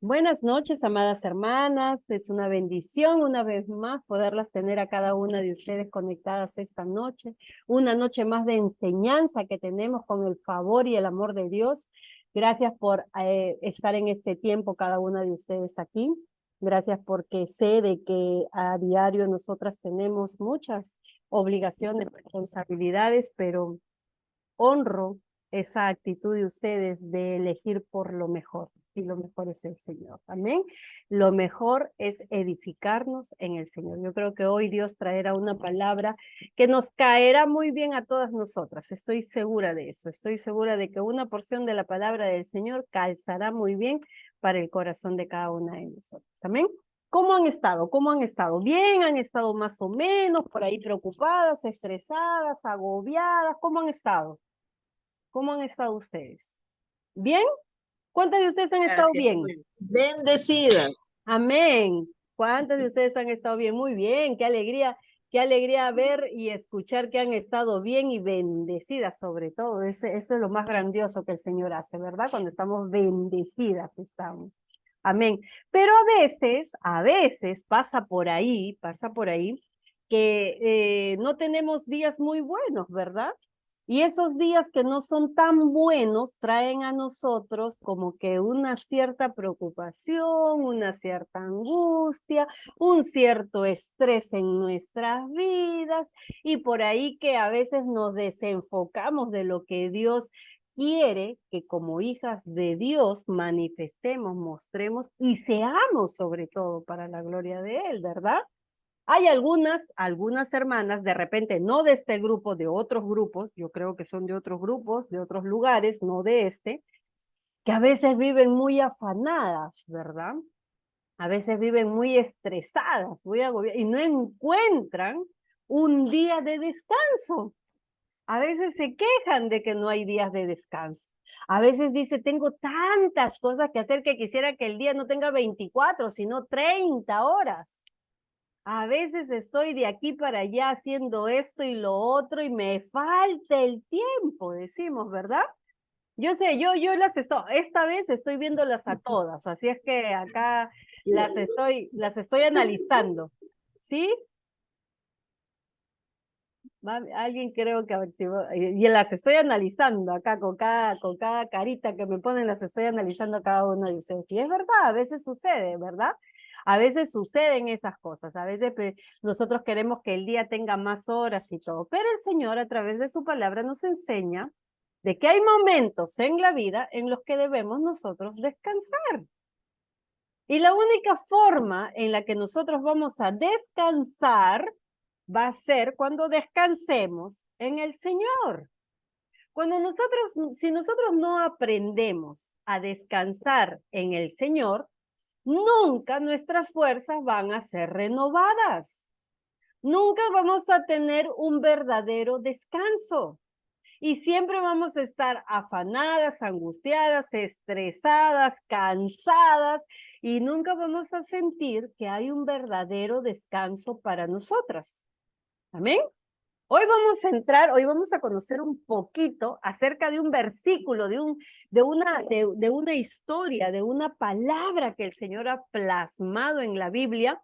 Buenas noches, amadas hermanas. Es una bendición una vez más poderlas tener a cada una de ustedes conectadas esta noche. Una noche más de enseñanza que tenemos con el favor y el amor de Dios. Gracias por estar en este tiempo cada una de ustedes aquí. Gracias porque sé de que a diario nosotras tenemos muchas obligaciones, responsabilidades, pero honro esa actitud de ustedes de elegir por lo mejor, y lo mejor es el Señor. Amén. Lo mejor es edificarnos en el Señor. Yo creo que hoy Dios traerá una palabra que nos caerá muy bien a todas nosotras. Estoy segura de eso. Estoy segura de que una porción de la palabra del Señor calzará muy bien para el corazón de cada una de nosotras. Amén. ¿Cómo han estado? ¿Cómo han estado? ¿Bien? ¿Han estado más o menos por ahí preocupadas, estresadas, agobiadas? ¿Cómo han estado? ¿Cómo han estado ustedes? ¿Bien? ¿Cuántas de ustedes han estado Gracias. bien? Muy bendecidas. Amén. ¿Cuántas de ustedes han estado bien? Muy bien, qué alegría ver y escuchar que han estado bien y bendecidas sobre todo. Eso es lo más grandioso que el Señor hace, ¿verdad? Cuando estamos bendecidas estamos. Amén. Pero a veces pasa por ahí que no tenemos días muy buenos, ¿verdad? Y esos días que no son tan buenos traen a nosotros como que una cierta preocupación, una cierta angustia, un cierto estrés en nuestras vidas y por ahí que a veces nos desenfocamos de lo que Dios quiere que como hijas de Dios manifestemos, mostremos y seamos sobre todo para la gloria de Él, ¿verdad? Hay algunas hermanas, de repente no de este grupo, de otros grupos, yo creo que son de otros grupos, de otros lugares, no de este, que a veces viven muy afanadas, ¿verdad? A veces viven muy estresadas, muy agobiadas, y no encuentran un día de descanso. A veces se quejan de que no hay días de descanso. A veces dice, tengo tantas cosas que hacer que quisiera que el día no tenga 24, sino 30 horas. A veces estoy de aquí para allá haciendo esto y lo otro y me falta el tiempo, decimos, ¿verdad? Yo sé, yo esta vez estoy viéndolas a todas, así es que acá las estoy analizando, ¿sí? Alguien creo que activó, y las estoy analizando acá con cada carita que me ponen, las estoy analizando a cada uno de ustedes. Y es verdad, a veces sucede, ¿verdad? A veces suceden esas cosas, a veces nosotros queremos que el día tenga más horas y todo, pero el Señor a través de su palabra nos enseña de que hay momentos en la vida en los que debemos nosotros descansar. Y la única forma en la que nosotros vamos a descansar va a ser cuando descansemos en el Señor. Si nosotros no aprendemos a descansar en el Señor, nunca nuestras fuerzas van a ser renovadas. Nunca vamos a tener un verdadero descanso. Y siempre vamos a estar afanadas, angustiadas, estresadas, cansadas, y nunca vamos a sentir que hay un verdadero descanso para nosotras. Amén. Hoy vamos a conocer un poquito acerca de un versículo, de una historia, de una palabra que el Señor ha plasmado en la Biblia,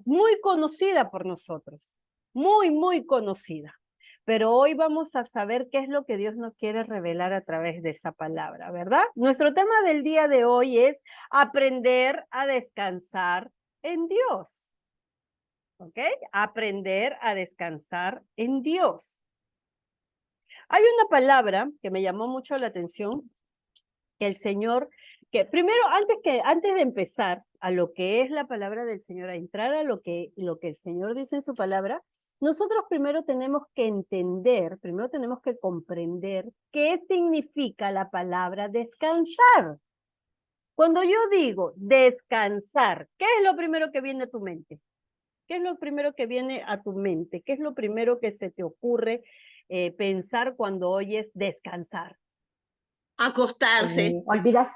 muy conocida por nosotros, muy conocida. Pero hoy vamos a saber qué es lo que Dios nos quiere revelar a través de esa palabra, ¿verdad? Nuestro tema del día de hoy es aprender a descansar en Dios. ¿Ok? Aprender a descansar en Dios. Hay una palabra que me llamó mucho la atención, que el Señor, que primero, antes de empezar a lo que es la palabra del Señor, a entrar a lo que el Señor dice en su palabra, nosotros primero tenemos que entender, primero tenemos que comprender qué significa la palabra descansar. Cuando yo digo descansar, ¿qué es lo primero que viene a tu mente? ¿Qué es lo primero que viene a tu mente? ¿Qué es lo primero que se te ocurre pensar cuando oyes descansar? Acostarse. Olvidas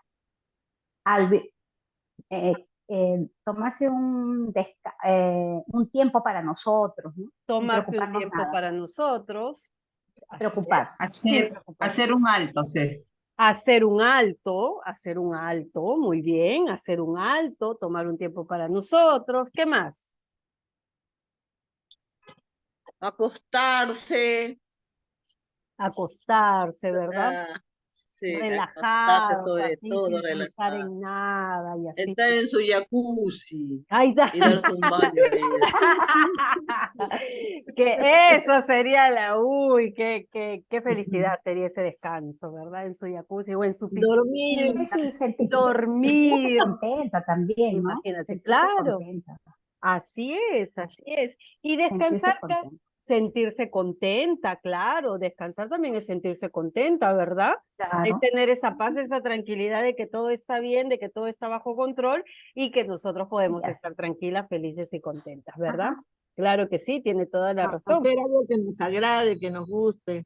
tomarse un tiempo para nosotros, ¿no? Sin Tomarse un preocuparnos tiempo nada, para nosotros. Así es. preocuparse, sin Hacer, preocuparse. hacer un alto, Cés. hacer un alto, muy bien, hacer un alto, tomar un tiempo para nosotros. ¿Qué más? Acostarse. Acostarse, ¿verdad? Sí, acostarse Relajados, sobre así, todo, sin pensar relajar. en nada y así. Estar en su jacuzzi Ahí está. y darse un baño ahí. Que eso sería qué felicidad sería ese descanso, ¿verdad? En su jacuzzi o en su Dormir. piscina, Sí, sentirse dormir, contenta también, ¿no? imagínate, Sentirse claro, contenta, así es, así es. Y descansar, sentirse contenta. sentirse contenta, claro, descansar también es sentirse contenta, ¿verdad? Es Claro. tener esa paz, esa tranquilidad de que todo está bien, de que todo está bajo control y que nosotros podemos Ya. estar tranquilas, felices y contentas, ¿verdad? Ajá. Claro que sí, tiene toda la razón. Hacer algo que nos agrade, que nos guste.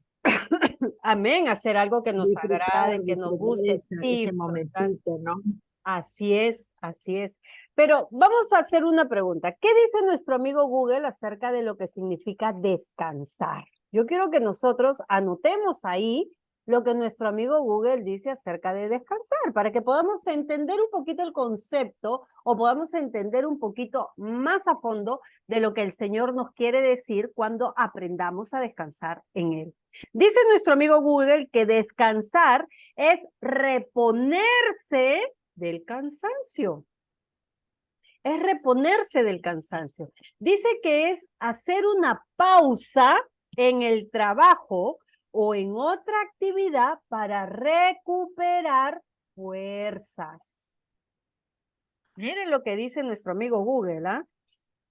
Amén, hacer algo que nos Disfrutar, agrade, que nos disfrutar guste, ese disfrutar. momentito, ¿no? Así es, así es. Pero vamos a hacer una pregunta. ¿Qué dice nuestro amigo Google acerca de lo que significa descansar? Yo quiero que nosotros anotemos ahí lo que nuestro amigo Google dice acerca de descansar, para que podamos entender un poquito el concepto o podamos entender un poquito más a fondo de lo que el Señor nos quiere decir cuando aprendamos a descansar en Él. Dice nuestro amigo Google que descansar es reponerse del cansancio. Es reponerse del cansancio. Dice que es hacer una pausa en el trabajo o en otra actividad para recuperar fuerzas. Miren lo que dice nuestro amigo Google, ¿ah?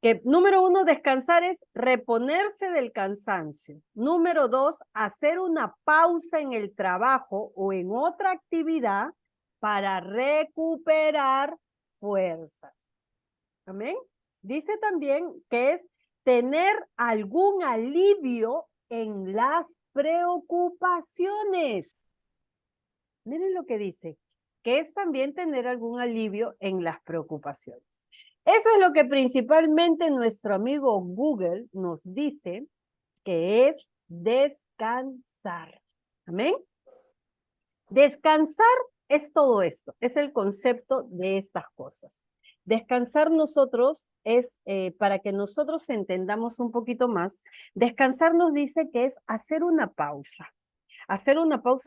Que número 1, descansar es reponerse del cansancio. Número 2, hacer una pausa en el trabajo o en otra actividad para recuperar fuerzas. Amén. Dice también que es tener algún alivio en las preocupaciones. Miren lo que dice, que es también tener algún alivio en las preocupaciones. Eso es lo que principalmente nuestro amigo Google nos dice que es descansar. Amén. Descansar es todo esto, es el concepto de estas cosas. Descansar nosotros es, para que nosotros entendamos un poquito más, descansar nos dice que es hacer una pausa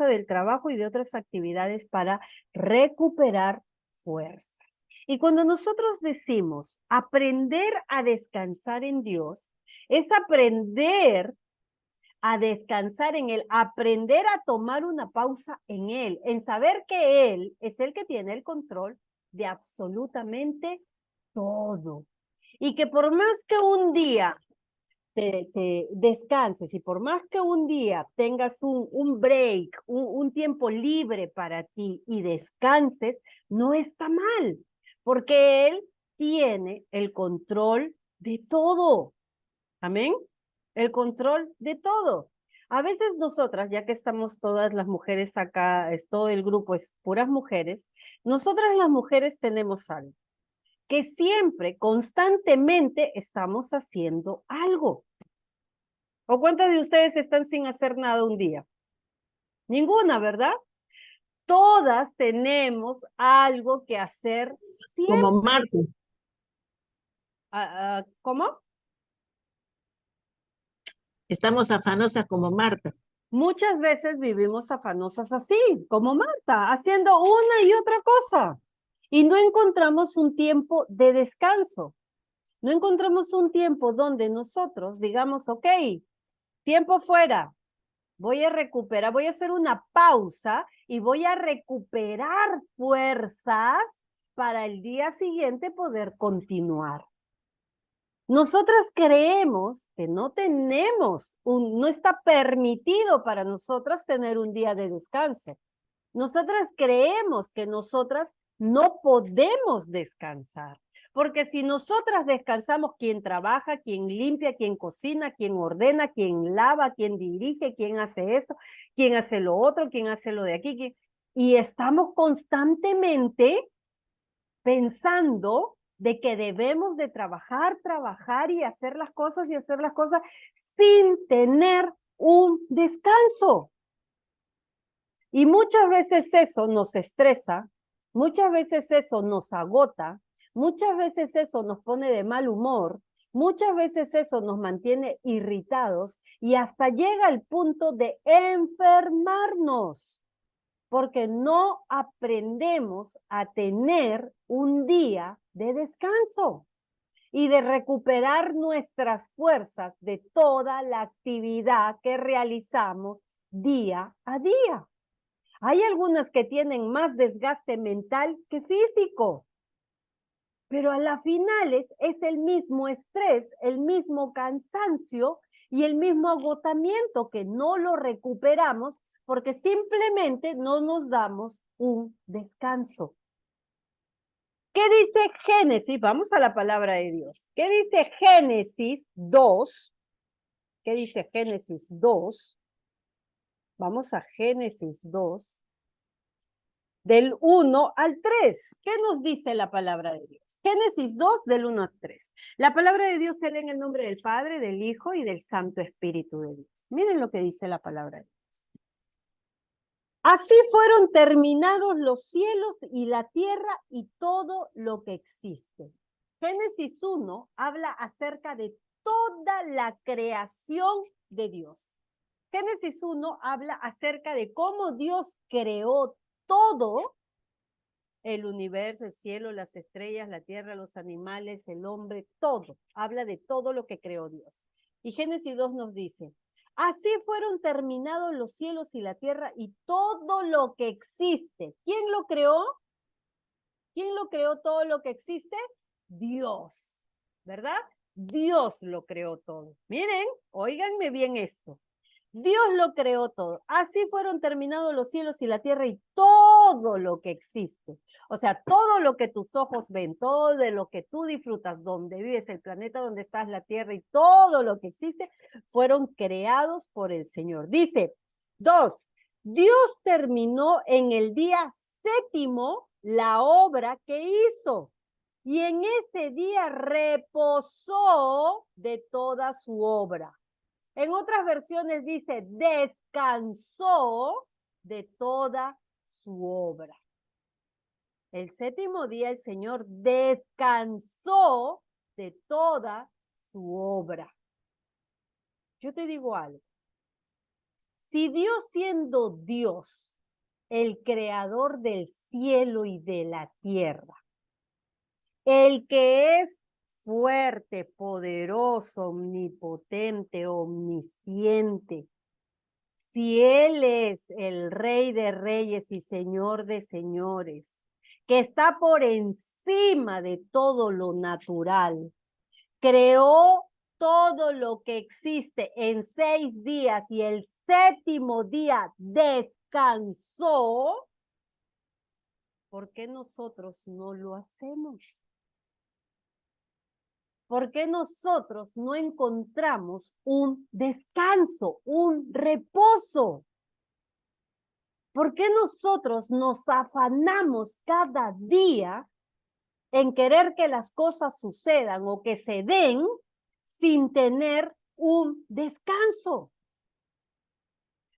del trabajo y de otras actividades para recuperar fuerzas. Y cuando nosotros decimos aprender a descansar en Dios, es aprender a descansar en Él, aprender a tomar una pausa en Él, en saber que Él es el que tiene el control de absolutamente todo. Y que por más que un día te descanses y por más que un día tengas un break, un tiempo libre para ti y descanses, no está mal, porque Él tiene el control de todo. Amén. El control de todo. A veces nosotras, ya que estamos todas las mujeres acá, es todo el grupo, es puras mujeres, nosotras las mujeres tenemos algo, que siempre, constantemente estamos haciendo algo. ¿O cuántas de ustedes están sin hacer nada un día? Ninguna, ¿verdad? Todas tenemos algo que hacer siempre. Como Marta. ¿Cómo? Estamos afanosas como Marta. Muchas veces vivimos afanosas así, como Marta, haciendo una y otra cosa. Y no encontramos un tiempo de descanso. No encontramos un tiempo donde nosotros digamos, ok, tiempo fuera, voy a recuperar, voy a hacer una pausa y voy a recuperar fuerzas para el día siguiente poder continuar. Nosotras creemos que no tenemos, no está permitido para nosotras tener un día de descanso. Nosotras creemos que nosotras no podemos descansar, porque si nosotras descansamos, quien trabaja, quien limpia, quien cocina, quien ordena, quien lava, quien dirige, quien hace esto, quien hace lo otro, quien hace lo de aquí, y estamos constantemente pensando de que debemos de trabajar y hacer las cosas sin tener un descanso. Y muchas veces eso nos estresa, muchas veces eso nos agota, muchas veces eso nos pone de mal humor, muchas veces eso nos mantiene irritados y hasta llega al punto de enfermarnos, porque no aprendemos a tener un día de descanso y de recuperar nuestras fuerzas de toda la actividad que realizamos día a día. Hay algunas que tienen más desgaste mental que físico, pero a la finales es el mismo estrés, el mismo cansancio y el mismo agotamiento que no lo recuperamos porque simplemente no nos damos un descanso. ¿Qué dice Génesis? Vamos a la palabra de Dios. ¿Qué dice Génesis 2? ¿Qué dice Génesis 2? Vamos a Génesis 2. Del 1 al 3. ¿Qué nos dice la palabra de Dios? Génesis 2, del 1 al 3. La palabra de Dios se lee en el nombre del Padre, del Hijo y del Santo Espíritu de Dios. Miren lo que dice la palabra de Dios. Así fueron terminados los cielos y la tierra y todo lo que existe. Génesis 1 habla acerca de toda la creación de Dios. Génesis 1 habla acerca de cómo Dios creó todo, el universo, el cielo, las estrellas, la tierra, los animales, el hombre, todo. Habla de todo lo que creó Dios. Y Génesis 2 nos dice, así fueron terminados los cielos y la tierra y todo lo que existe. ¿Quién lo creó? ¿Quién lo creó todo lo que existe? Dios, ¿verdad? Dios lo creó todo. Miren, óiganme bien esto. Dios lo creó todo. Así fueron terminados los cielos y la tierra y todo lo que existe. O sea, todo lo que tus ojos ven, todo de lo que tú disfrutas, donde vives, el planeta donde estás, la tierra y todo lo que existe, fueron creados por el Señor. Dice, 2, Dios terminó en el día 7º la obra que hizo. Y en ese día reposó de toda su obra. En otras versiones dice, descansó de toda su obra. El 7º día el Señor descansó de toda su obra. Yo te digo algo. Si Dios siendo Dios, el creador del cielo y de la tierra, el que es fuerte, poderoso, omnipotente, omnisciente. Si Él es el Rey de Reyes y Señor de Señores, que está por encima de todo lo natural, creó todo lo que existe en 6 días y el 7º día descansó, ¿por qué nosotros no lo hacemos? ¿Por qué nosotros no encontramos un descanso, un reposo? ¿Por qué nosotros nos afanamos cada día en querer que las cosas sucedan o que se den sin tener un descanso?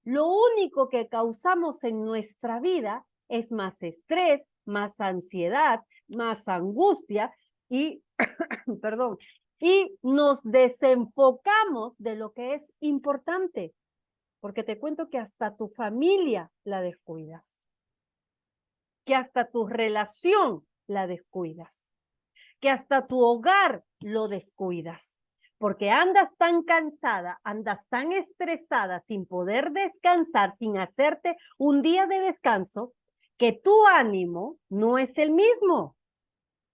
Lo único que causamos en nuestra vida es más estrés, más ansiedad, más angustia y perdón, y nos desenfocamos de lo que es importante, porque te cuento que hasta tu familia la descuidas, que hasta tu relación la descuidas, que hasta tu hogar lo descuidas, porque andas tan cansada, andas tan estresada sin poder descansar, sin hacerte un día de descanso, que tu ánimo no es el mismo.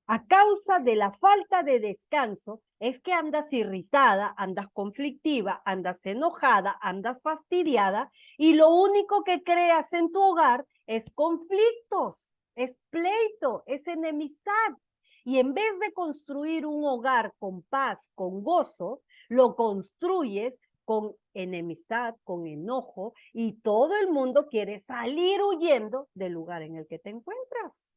A causa de la falta de descanso, es que andas irritada, andas conflictiva, andas enojada, andas fastidiada, y lo único que creas en tu hogar es conflictos, es pleito, es enemistad. Y en vez de construir un hogar con paz, con gozo, lo construyes con enemistad, con enojo, y todo el mundo quiere salir huyendo del lugar en el que te encuentras.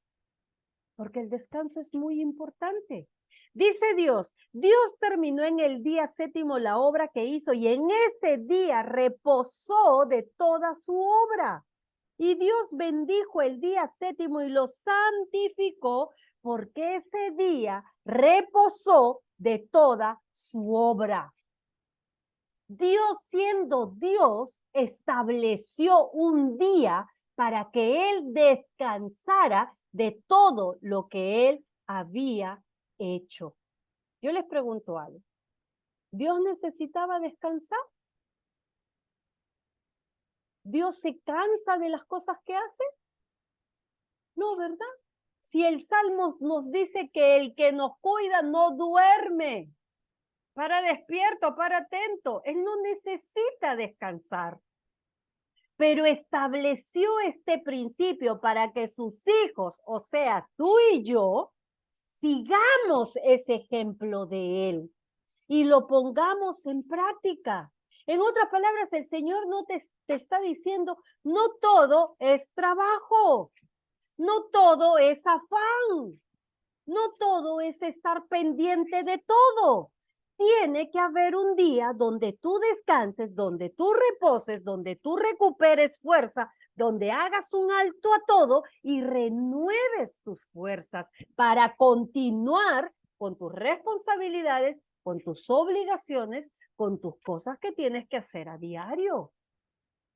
Porque el descanso es muy importante. Dice Dios, Dios terminó en el día 7º la obra que hizo y en ese día reposó de toda su obra. Y Dios bendijo el día séptimo y lo santificó, porque ese día reposó de toda su obra. Dios, siendo Dios, estableció un día para que Él descansara de todo lo que Él había hecho. Yo les pregunto algo. ¿Dios necesitaba descansar? ¿Dios se cansa de las cosas que hace? No, ¿verdad? Si el Salmo nos dice que el que nos cuida no duerme, para despierto, para atento, Él no necesita descansar. Pero estableció este principio para que sus hijos, o sea, tú y yo, sigamos ese ejemplo de Él y lo pongamos en práctica. En otras palabras, el Señor no te está diciendo, no todo es trabajo, no todo es afán, no todo es estar pendiente de todo. Tiene que haber un día donde tú descanses, donde tú reposes, donde tú recuperes fuerza, donde hagas un alto a todo y renueves tus fuerzas para continuar con tus responsabilidades, con tus obligaciones, con tus cosas que tienes que hacer a diario.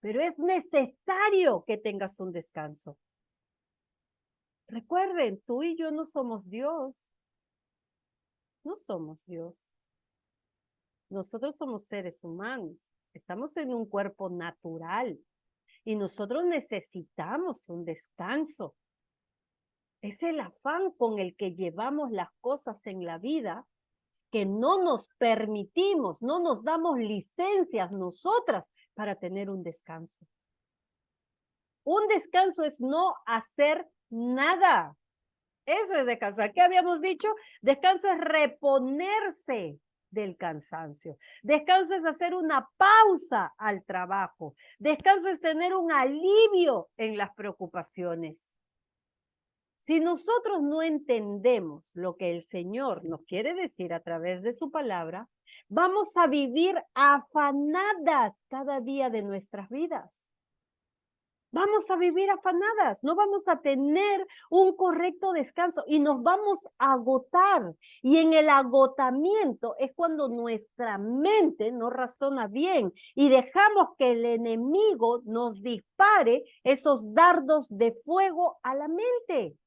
Pero es necesario que tengas un descanso. Recuerden, tú y yo no somos Dios. No somos Dios. Nosotros somos seres humanos. Estamos en un cuerpo natural y nosotros necesitamos un descanso. Es el afán con el que llevamos las cosas en la vida que no nos permitimos, no nos damos licencias nosotras para tener un descanso. Un descanso es no hacer nada. Eso es descansar. ¿Qué habíamos dicho? Descanso es reponerse del cansancio. Descanso es hacer una pausa al trabajo. Descanso es tener un alivio en las preocupaciones. Si nosotros no entendemos lo que el Señor nos quiere decir a través de su palabra, vamos a vivir afanadas cada día de nuestras vidas. Vamos a vivir afanadas, no vamos a tener un correcto descanso y nos vamos a agotar. Y en el agotamiento es cuando nuestra mente no razona bien y dejamos que el enemigo nos dispare esos dardos de fuego a la mente.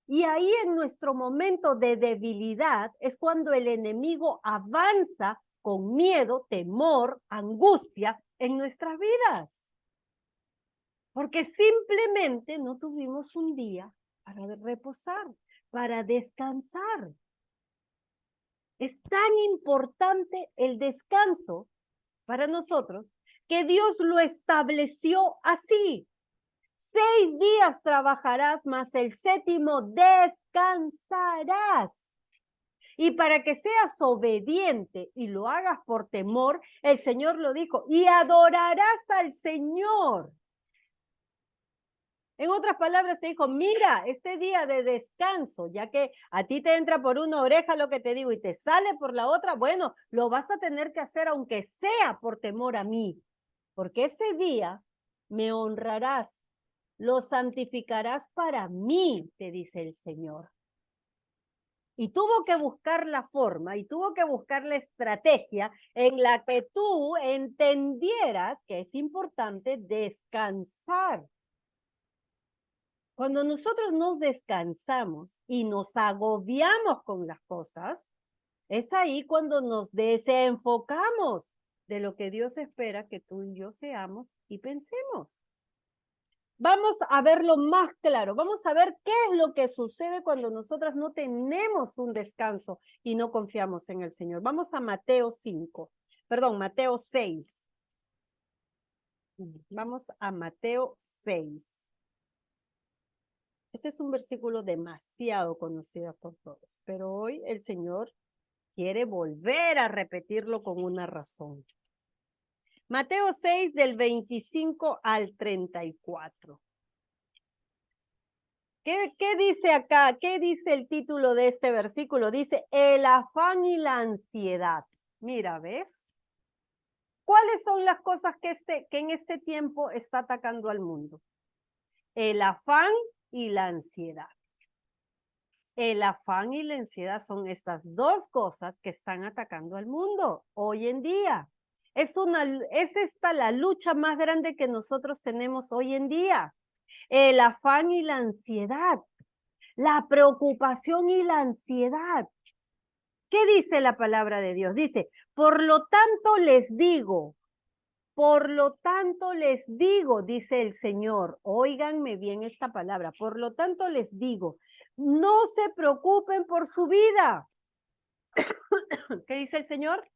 Y ahí en nuestro momento de debilidad es cuando el enemigo avanza con miedo, temor, angustia en nuestras vidas. Porque simplemente no tuvimos un día para reposar, para descansar. Es tan importante el descanso para nosotros que Dios lo estableció así. 6 días trabajarás, mas el séptimo descansarás. Y para que seas obediente y lo hagas por temor, el Señor lo dijo, y adorarás al Señor. En otras palabras, te dijo, mira, este día de descanso, ya que a ti te entra por una oreja lo que te digo y te sale por la otra, bueno, lo vas a tener que hacer aunque sea por temor a mí, porque ese día me honrarás, lo santificarás para mí, te dice el Señor. Y tuvo que buscar la forma y tuvo que buscar la estrategia en la que tú entendieras que es importante descansar. Cuando nosotros nos descansamos y nos agobiamos con las cosas, es ahí cuando nos desenfocamos de lo que Dios espera que tú y yo seamos y pensemos. Vamos a verlo más claro, vamos a ver qué es lo que sucede cuando nosotras no tenemos un descanso y no confiamos en el Señor. Vamos a Mateo 6. Vamos a Mateo 6. Este es un versículo demasiado conocido por todos, pero hoy el Señor quiere volver a repetirlo con una razón. Mateo 6 del 25 al 34. ¿Qué dice acá? ¿Qué dice el título de este versículo? Dice, el afán y la ansiedad. Mira, ¿ves? ¿Cuáles son las cosas que en este tiempo está atacando al mundo? El afán y la ansiedad. El afán y la ansiedad son estas dos cosas que están atacando al mundo hoy en día. Es esta la lucha más grande que nosotros tenemos hoy en día. El afán y la ansiedad. La preocupación y la ansiedad. ¿Qué dice la palabra de Dios? Dice, por lo tanto les digo, dice el Señor, óiganme bien esta palabra, por lo tanto les digo, no se preocupen por su vida. ¿Qué dice el Señor?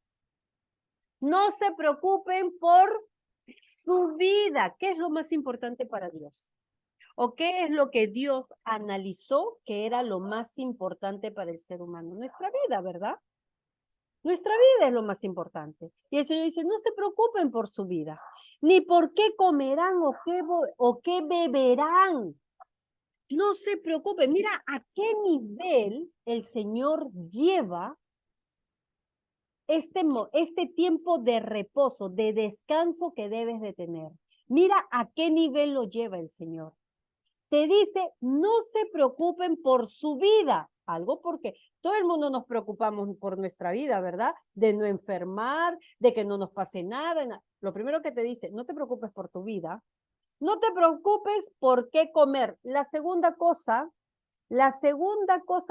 No se preocupen por su vida. ¿Qué es lo más importante para Dios? ¿O qué es lo que Dios analizó que era lo más importante para el ser humano? Nuestra vida, ¿verdad? Nuestra vida es lo más importante. Y el Señor dice, no se preocupen por su vida, ni por qué comerán o qué beberán. No se preocupen. Mira a qué nivel el Señor lleva este tiempo de reposo, de descanso que debes de tener. Mira a qué nivel lo lleva el Señor. Te dice, no se preocupen por su vida. Algo porque todo el mundo nos preocupamos por nuestra vida, ¿verdad? De no enfermar, de que no nos pase nada. Lo primero que te dice, no te preocupes por tu vida. No te preocupes por qué comer. La segunda cosa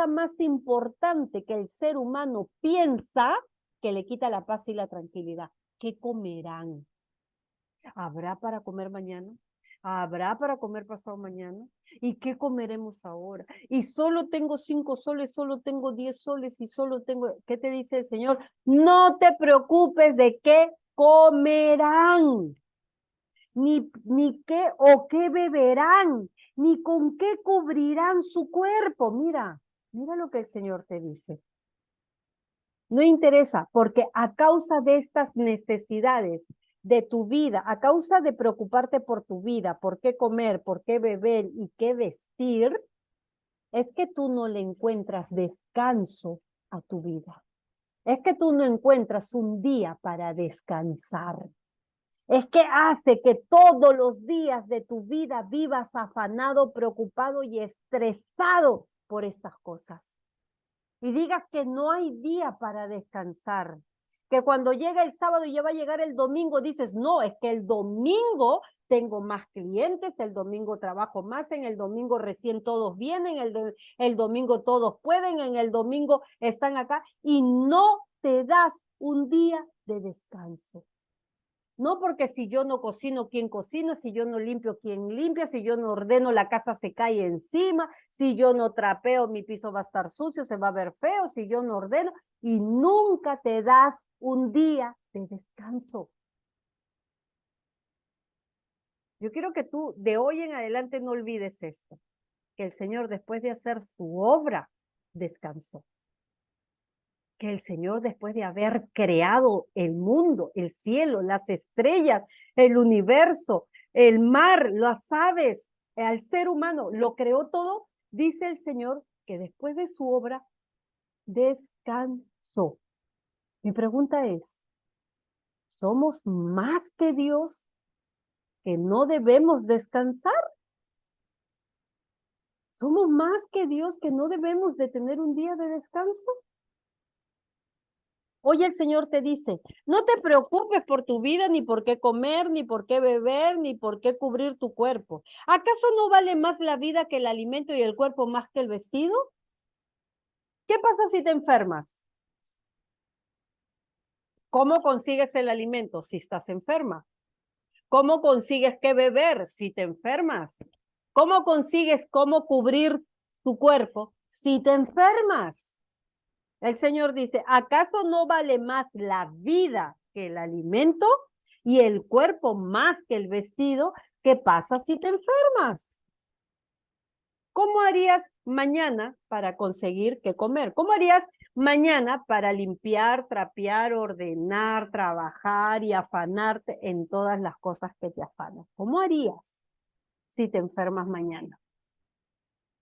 más importante que el ser humano piensa que le quita la paz y la tranquilidad. ¿Qué comerán? ¿Habrá para comer mañana? ¿Habrá para comer pasado mañana? ¿Y qué comeremos ahora? Y solo tengo 5 soles, solo tengo 10 soles y solo tengo... ¿Qué te dice el Señor? No te preocupes de qué comerán, ni qué o qué beberán, ni con qué cubrirán su cuerpo. Mira lo que el Señor te dice. No interesa, porque a causa de estas necesidades de tu vida, a causa de preocuparte por tu vida, por qué comer, por qué beber y qué vestir, es que tú no le encuentras descanso a tu vida. Es que tú no encuentras un día para descansar. Es que hace que todos los días de tu vida vivas afanado, preocupado y estresado por estas cosas. Y digas que no hay día para descansar. Que cuando llega el sábado y ya va a llegar el domingo, dices, no, es que el domingo tengo más clientes, el domingo trabajo más, en el domingo recién todos vienen, el domingo todos pueden, en el domingo están acá y no te das un día de descanso. No porque si yo no cocino, ¿quién cocina? Si yo no limpio, ¿quién limpia? Si yo no ordeno, la casa se cae encima. Si yo no trapeo, mi piso va a estar sucio, se va a ver feo. Si yo no ordeno, y nunca te das un día de descanso. Yo quiero que tú de hoy en adelante no olvides esto, que el Señor después de hacer su obra, descansó. Que el Señor después de haber creado el mundo, el cielo, las estrellas, el universo, el mar, las aves, al ser humano, lo creó todo, dice el Señor que después de su obra descansó. Mi pregunta es, ¿somos más que Dios que no debemos descansar? ¿Somos más que Dios que no debemos de tener un día de descanso? Hoy el Señor te dice, no te preocupes por tu vida, ni por qué comer, ni por qué beber, ni por qué cubrir tu cuerpo. ¿Acaso no vale más la vida que el alimento y el cuerpo más que el vestido? ¿Qué pasa si te enfermas? ¿Cómo consigues el alimento si estás enferma? ¿Cómo consigues qué beber si te enfermas? ¿Cómo consigues cómo cubrir tu cuerpo si te enfermas? El Señor dice, ¿acaso no vale más la vida que el alimento y el cuerpo más que el vestido? ¿Qué pasa si te enfermas? ¿Cómo harías mañana para conseguir qué comer? ¿Cómo harías mañana para limpiar, trapear, ordenar, trabajar y afanarte en todas las cosas que te afanan? ¿Cómo harías si te enfermas mañana?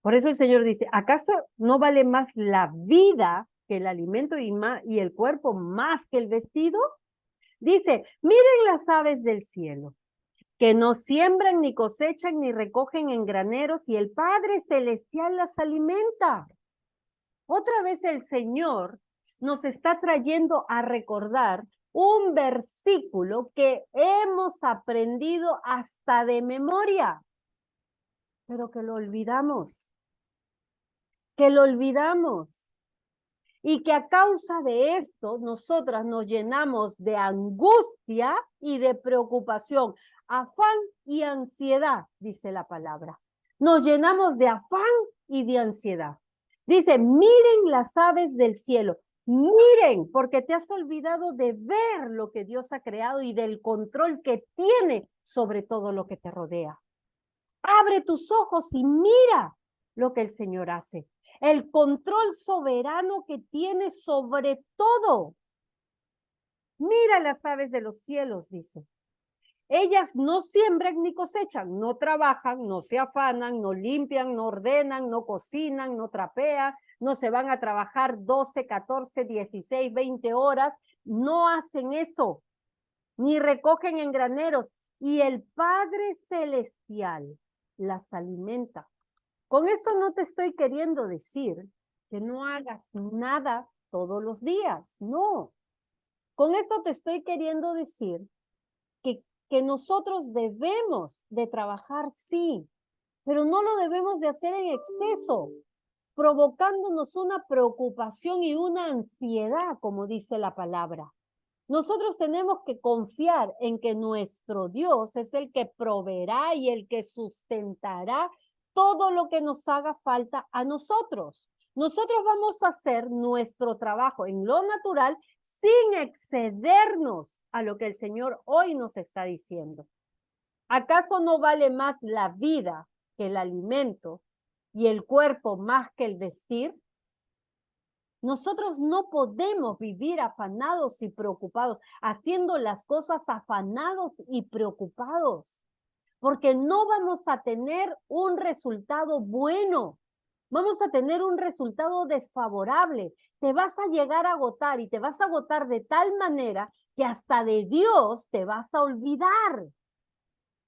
Por eso el Señor dice, ¿acaso no vale más la vida que el alimento y el cuerpo más que el vestido? Dice, miren las aves del cielo, que no siembran, ni cosechan, ni recogen en graneros, y el Padre Celestial las alimenta. Otra vez el Señor nos está trayendo a recordar un versículo que hemos aprendido hasta de memoria, pero que lo olvidamos, y que a causa de esto nosotras nos llenamos de angustia y de preocupación, afán y ansiedad, dice la palabra. Nos llenamos de afán y de ansiedad. Dice, miren las aves del cielo, miren, porque te has olvidado de ver lo que Dios ha creado y del control que tiene sobre todo lo que te rodea. Abre tus ojos y mira lo que el Señor hace. El control soberano que tiene sobre todo. Mira las aves de los cielos, dice. Ellas no siembran ni cosechan, no trabajan, no se afanan, no limpian, no ordenan, no cocinan, no trapean, no se van a trabajar 12, 14, 16, 20 horas. No hacen eso, ni recogen en graneros. Y el Padre Celestial las alimenta. Con esto no te estoy queriendo decir que no hagas nada todos los días, no. Con esto te estoy queriendo decir que nosotros debemos de trabajar, sí, pero no lo debemos de hacer en exceso, provocándonos una preocupación y una ansiedad, como dice la palabra. Nosotros tenemos que confiar en que nuestro Dios es el que proveerá y el que sustentará todo lo que nos haga falta a nosotros. Nosotros vamos a hacer nuestro trabajo en lo natural sin excedernos a lo que el Señor hoy nos está diciendo. ¿Acaso no vale más la vida que el alimento y el cuerpo más que el vestir? Nosotros no podemos vivir afanados y preocupados, haciendo las cosas afanados y preocupados, porque no vamos a tener un resultado bueno, vamos a tener un resultado desfavorable. Te vas a llegar a agotar y te vas a agotar de tal manera que hasta de Dios te vas a olvidar.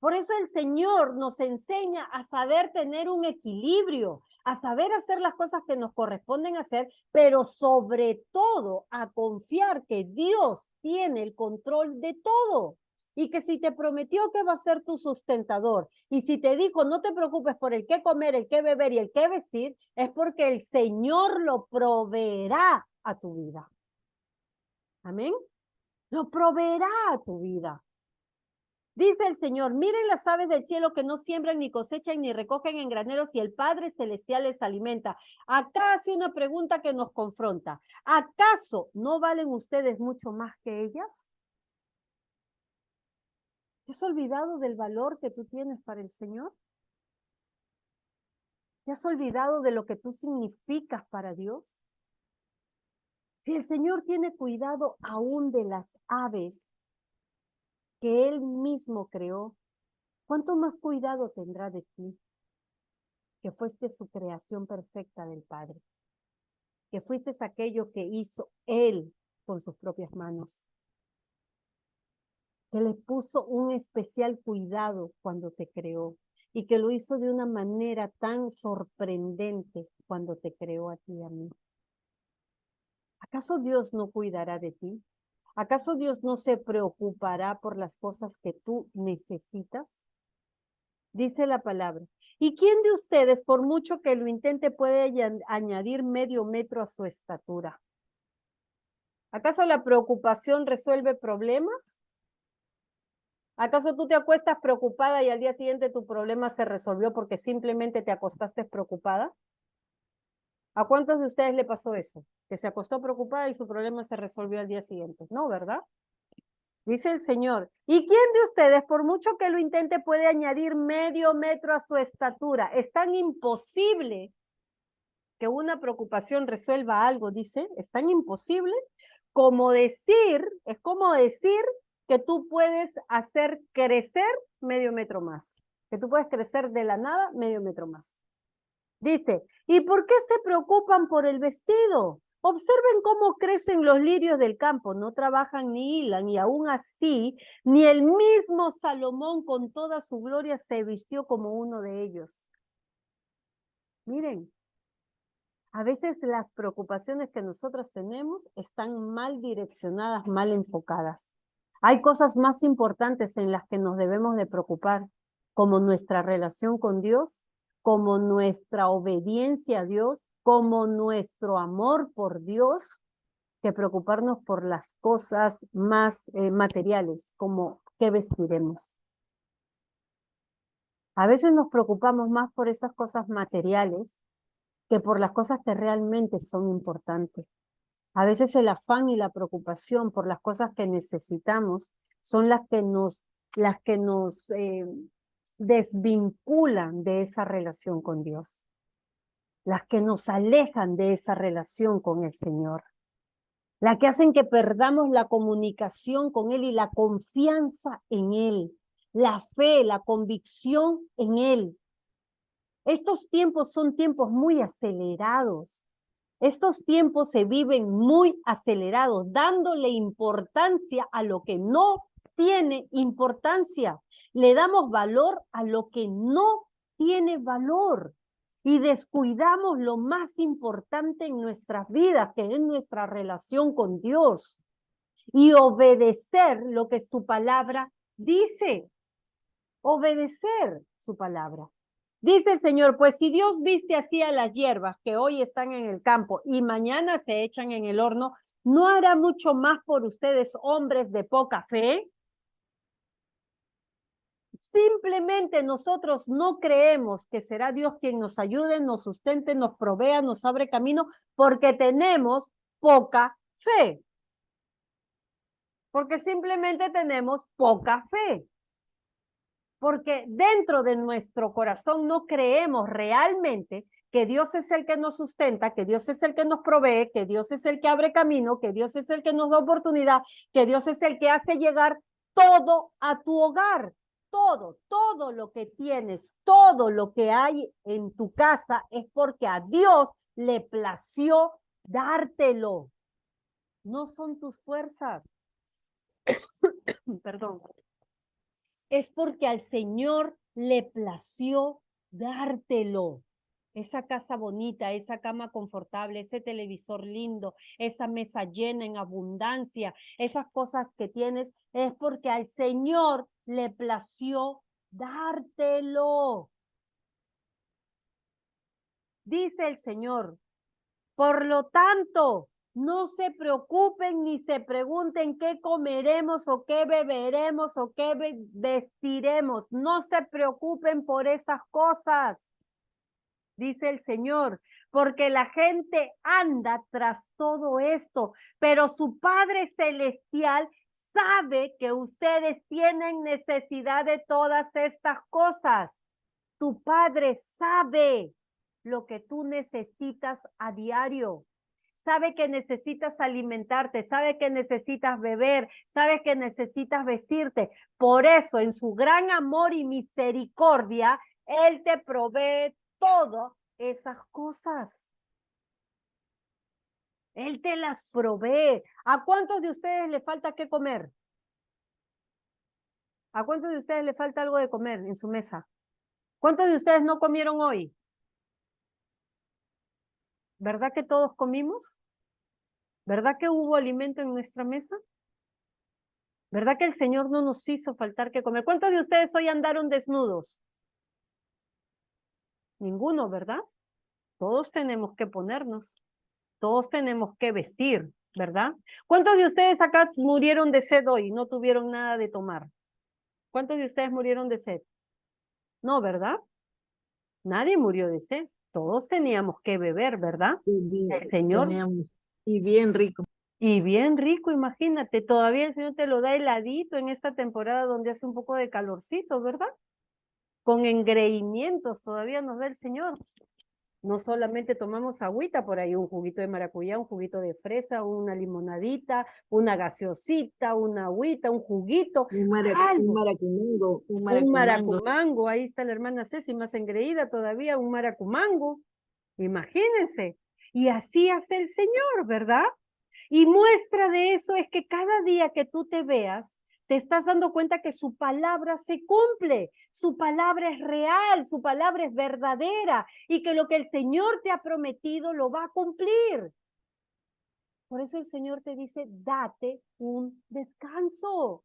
Por eso el Señor nos enseña a saber tener un equilibrio, a saber hacer las cosas que nos corresponden hacer, pero sobre todo a confiar que Dios tiene el control de todo y que si te prometió que va a ser tu sustentador y si te dijo no te preocupes por el qué comer, el qué beber y el qué vestir, es porque el Señor lo proveerá a tu vida. Amén. Lo proveerá a tu vida. Dice el Señor, miren las aves del cielo que no siembran, ni cosechan, ni recogen en graneros, y el Padre Celestial les alimenta. Acá hace una pregunta que nos confronta. ¿Acaso no valen ustedes mucho más que ellas? ¿Te has olvidado del valor que tú tienes para el Señor? ¿Te has olvidado de lo que tú significas para Dios? Si el Señor tiene cuidado aún de las aves que Él mismo creó, ¿cuánto más cuidado tendrá de ti? Que fuiste su creación perfecta del Padre, que fuiste aquello que hizo Él con sus propias manos, que le puso un especial cuidado cuando te creó y que lo hizo de una manera tan sorprendente cuando te creó a ti y a mí. ¿Acaso Dios no cuidará de ti? ¿Acaso Dios no se preocupará por las cosas que tú necesitas? Dice la palabra. ¿Y quién de ustedes, por mucho que lo intente, puede añadir medio metro a su estatura? ¿Acaso la preocupación resuelve problemas? ¿Acaso tú te acuestas preocupada y al día siguiente tu problema se resolvió porque simplemente te acostaste preocupada? ¿A cuántos de ustedes le pasó eso? Que se acostó preocupada y su problema se resolvió al día siguiente. No, ¿verdad? Dice el Señor, ¿y quién de ustedes, por mucho que lo intente, puede añadir medio metro a su estatura? Es tan imposible que una preocupación resuelva algo, dice, es tan imposible como decir, es como decir que tú puedes hacer crecer medio metro más, que tú puedes crecer de la nada medio metro más. Dice, ¿y por qué se preocupan por el vestido? Observen cómo crecen los lirios del campo, no trabajan ni hilan, y aún así, ni el mismo Salomón con toda su gloria se vistió como uno de ellos. Miren, a veces las preocupaciones que nosotros tenemos están mal direccionadas, mal enfocadas. Hay cosas más importantes en las que nos debemos de preocupar, como nuestra relación con Dios, como nuestra obediencia a Dios, como nuestro amor por Dios, que preocuparnos por las cosas más materiales, como qué vestiremos. A veces nos preocupamos más por esas cosas materiales que por las cosas que realmente son importantes. A veces el afán y la preocupación por las cosas que necesitamos son las que nos desvinculan de esa relación con Dios, las que nos alejan de esa relación con el Señor, las que hacen que perdamos la comunicación con Él y la confianza en Él, la fe, la convicción en Él. Estos tiempos son tiempos muy acelerados. Estos tiempos se viven muy acelerados, dándole importancia a lo que no tiene importancia. Le damos valor a lo que no tiene valor y descuidamos lo más importante en nuestras vidas, que es nuestra relación con Dios, y obedecer lo que su palabra dice. Obedecer su palabra. Dice el Señor, pues si Dios viste así a las hierbas que hoy están en el campo y mañana se echan en el horno, ¿no hará mucho más por ustedes, hombres de poca fe? Simplemente nosotros no creemos que será Dios quien nos ayude, nos sustente, nos provea, nos abre camino, porque tenemos poca fe. Porque simplemente tenemos poca fe. Porque dentro de nuestro corazón no creemos realmente que Dios es el que nos sustenta, que Dios es el que nos provee, que Dios es el que abre camino, que Dios es el que nos da oportunidad, que Dios es el que hace llegar todo a tu hogar. Todo lo que tienes, todo lo que hay en tu casa es porque a Dios le plació dártelo. No son tus fuerzas. Perdón. Es porque al Señor le plació dártelo. Esa casa bonita, esa cama confortable, ese televisor lindo, esa mesa llena en abundancia, esas cosas que tienes, es porque al Señor le plació dártelo. Dice el Señor, por lo tanto, no se preocupen ni se pregunten qué comeremos o qué beberemos o qué vestiremos. No se preocupen por esas cosas, dice el Señor, porque la gente anda tras todo esto, pero su Padre Celestial sabe que ustedes tienen necesidad de todas estas cosas. Tu Padre sabe lo que tú necesitas a diario. Sabe que necesitas alimentarte, sabe que necesitas beber, sabe que necesitas vestirte. Por eso, en su gran amor y misericordia, Él te provee todas esas cosas. Él te las provee. ¿A cuántos de ustedes le falta qué comer? ¿A cuántos de ustedes le falta algo de comer en su mesa? ¿Cuántos de ustedes no comieron hoy? ¿Verdad que todos comimos? ¿Verdad que hubo alimento en nuestra mesa? ¿Verdad que el Señor no nos hizo faltar que comer? ¿Cuántos de ustedes hoy andaron desnudos? Ninguno, ¿verdad? Todos tenemos que ponernos. Todos tenemos que vestir, ¿verdad? ¿Cuántos de ustedes acá murieron de sed hoy y no tuvieron nada de tomar? ¿Cuántos de ustedes murieron de sed? No, ¿verdad? Nadie murió de sed. Todos teníamos que beber, ¿verdad? El Señor. Y bien rico. Y bien rico, imagínate, todavía el Señor te lo da heladito en esta temporada donde hace un poco de calorcito, ¿verdad? Con engreimientos todavía nos da el Señor. No solamente tomamos agüita por ahí, un juguito de maracuyá, un juguito de fresa, una limonadita, una gaseosita, una agüita, un juguito. Un maracumango. Un maracumango, ahí está la hermana Ceci más engreída todavía, un maracumango. Imagínense. Y así hace el Señor, ¿verdad? Y muestra de eso es que cada día que tú te veas, te estás dando cuenta que su palabra se cumple, su palabra es real, su palabra es verdadera y que lo que el Señor te ha prometido lo va a cumplir. Por eso el Señor te dice, date un descanso.